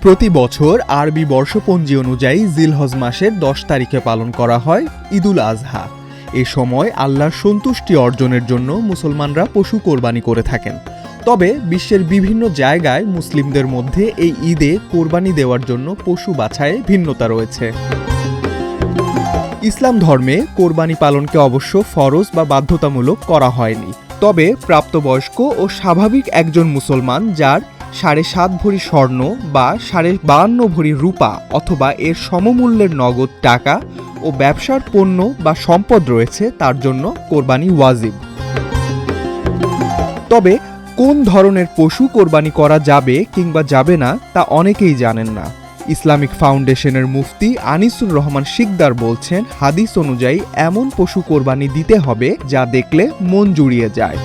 প্রতি বছর আরবি বর্ষপঞ্জি অনুযায়ী জিলহজ মাসের 10 তারিখে পালন করা হয় ঈদুল আজহা। এ সময় আল্লাহর সন্তুষ্টি অর্জনের জন্য মুসলমানরা পশু কোরবানি করে থাকেন। তবে বিশ্বের বিভিন্ন জায়গায় মুসলিমদের মধ্যে এই ঈদে কোরবানি দেওয়ার জন্য পশু বাছাইয়ে ভিন্নতা রয়েছে। ইসলাম ধর্মে কোরবানি পালনকে অবশ্য ফরজ বা বাধ্যতামূলক করা হয়নি। তবে প্রাপ্তবয়স্ক ও স্বাভাবিক একজন মুসলমান যার 7.5 ভরি স্বর্ণ বা 52.5 ভরি রূপা অথবা এর সমমূল্যের নগদ টাকা ও ব্যবসার পণ্য বা সম্পদ রয়েছে তার জন্য কোরবানি ওয়াজিব। তবে কোন ধরনের পশু কোরবানি করা যাবে কিংবা যাবে না তা অনেকেই জানেন না। ইসলামিক ফাউন্ডেশনের মুফতি আনিসুর রহমান শিকদার বলছেন, হাদিস অনুযায়ী এমন পশু কোরবানি দিতে হবে যা দেখলে মন জুড়িয়ে যায়।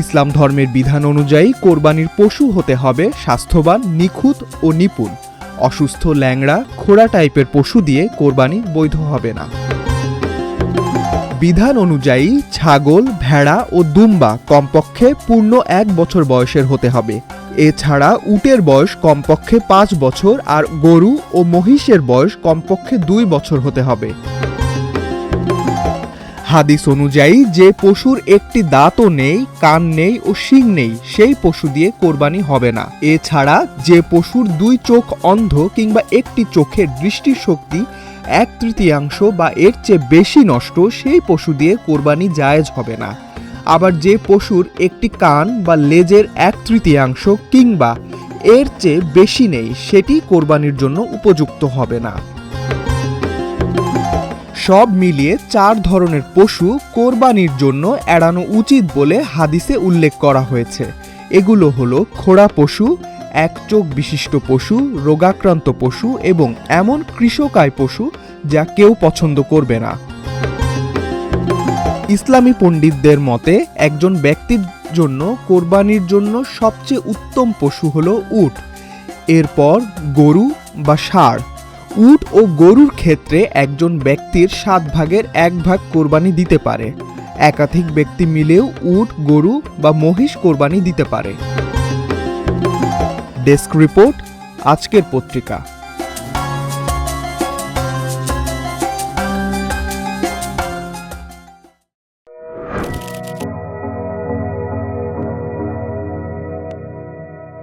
ইসলাম ধর্মের বিধান অনুযায়ী কোরবানির পশু হতে হবে স্বাস্থ্যবান, নিখুঁত ও নিপুণ। অসুস্থ, ল্যাংড়া, খোঁড়া টাইপের পশু দিয়ে কোরবানি বৈধ হবে না। বিধান অনুযায়ী ছাগল, ভেড়া ও দুম্বা কমপক্ষে পূর্ণ 1 বছর বয়সের হতে হবে। এছাড়া উটের বয়স কমপক্ষে 5 বছর আর গরু ও মহিষের বয়স কমপক্ষে 2 বছর হতে হবে। হাদিস অনুযায়ী যে পশুর একটি দাঁতও নেই, কান নেই ও শিং নেই সেই পশু দিয়ে কোরবানি হবে না। এছাড়া যে পশুর 2 চোখ অন্ধ কিংবা একটি চোখের দৃষ্টিশক্তি 1/3 বা এর চেয়ে বেশি নষ্ট সেই পশু দিয়ে কোরবানি জায়েজ হবে না। আবার যে পশুর একটি কান বা লেজের 1/3 কিংবা এর চেয়ে বেশি নেই সেটি কোরবানির জন্য উপযুক্ত হবে না। সব মিলিয়ে 4 ধরনের পশু কোরবানির জন্য এড়ানো উচিত বলে হাদিসে উল্লেখ করা হয়েছে। এগুলো হলো খোঁড়া পশু, 1 চোখ বিশিষ্ট পশু, রোগাক্রান্ত পশু এবং এমন কৃষকায় পশু যা কেউ পছন্দ করবে না। ইসলামী পণ্ডিতদের মতে একজন ব্যক্তির জন্য কোরবানির জন্য সবচেয়ে উত্তম পশু হলো উট, এরপর গরু বা ষাঁড়। উট ও গরুর ক্ষেত্রে একজন ব্যক্তির 7 ভাগের 1 ভাগ কোরবানি দিতে পারে। একাধিক ব্যক্তি মিলেও উট, গরু বা মহিষ কোরবানি দিতে পারে। ডেস্ক রিপোর্ট, আজকের পত্রিকা।